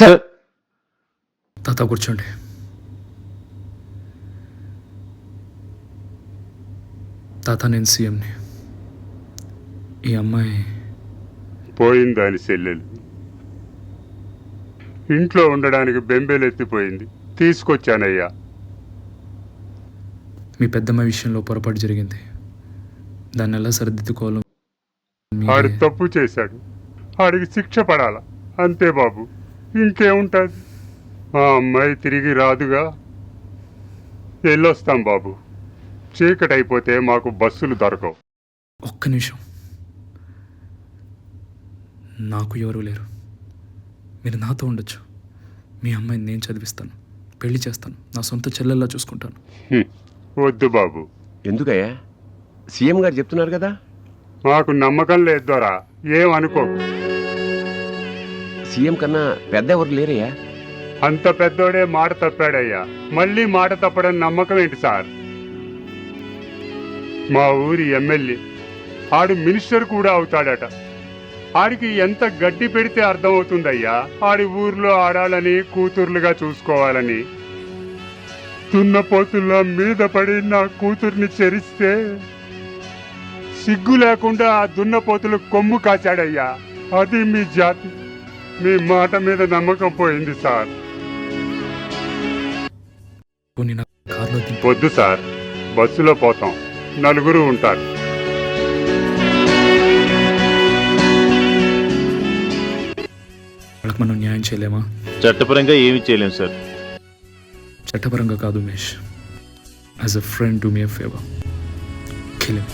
Sir తాత కూర్చోండి. తాత నేను సీఎంని. ఈ అమ్మాయి పోయింది దాని చెల్లెలు. ఇంట్లో ఉండడానికి బెంబేలెత్తిపోయింది, తీసుకొచ్చానయ్యా. మీ పెద్దమ్మ విషయంలో పొరపాటు జరిగింది. దాన్ని ఎలా సరిదిద్దుకోవాలో ఆడు తప్పు చేశాడు, ఆడికి శిక్ష పడాల, అంతే బాబు. ఇంకేముంటుంది? ఆ అమ్మాయి తిరిగి రాదుగా. వెళ్ళొస్తాం బాబు. చీకటి అయిపోతే మాకు బస్సులు దొరకవు. ఒక్క నిమిషం. నాకు ఎవరు లేరు. మీరు నాతో ఉండొచ్చు. మీ అమ్మాయిని నేను చదివిస్తాను, పెళ్లి చేస్తాను, నా సొంత చెల్లెల్లా చూసుకుంటాను. వద్దు బాబు. ఎందుకయ్యా? సీఎం గారు చెప్తున్నారు కదా. మాకు నమ్మకం లేదు దొరా, ఏమనుకో. సీఎం కన్నా పెద్ద ఎవరు లేరయ్యా. అంత పెద్దోడే మాట తప్పాడయ్యా. మళ్ళీ మాట తప్పడం నమ్మకం ఏంటి సార్? మా ఊరి ఎమ్మెల్యే, ఆడు మినిస్టర్ కూడా అవుతాడట. ఆడికి ఎంత గడ్డి పెడితే అర్థమవుతుందయ్యా ఆడి ఊర్లో ఆడాలని, కూతుర్లుగా చూసుకోవాలని. దున్నపోతుల్లో మీద పడి నా కూతుర్ని చెరిస్తే సిగ్గు లేకుండా ఆ దున్నపోతులు కొమ్ము కాచాడయ్యా. అది మీ జాతి. మీ మాట మీద నమ్మకం పోయింది సార్. వద్దు సార్, బస్సులో పోతాం, నలుగురు ఉంటారు. వాళ్ళకి మనం న్యాయం చేయలేమా? చట్టపరంగా ఏమీ చేయలేము సార్. చట్టపరంగా కాదు Umesh. As a friend do me a favour, kill him.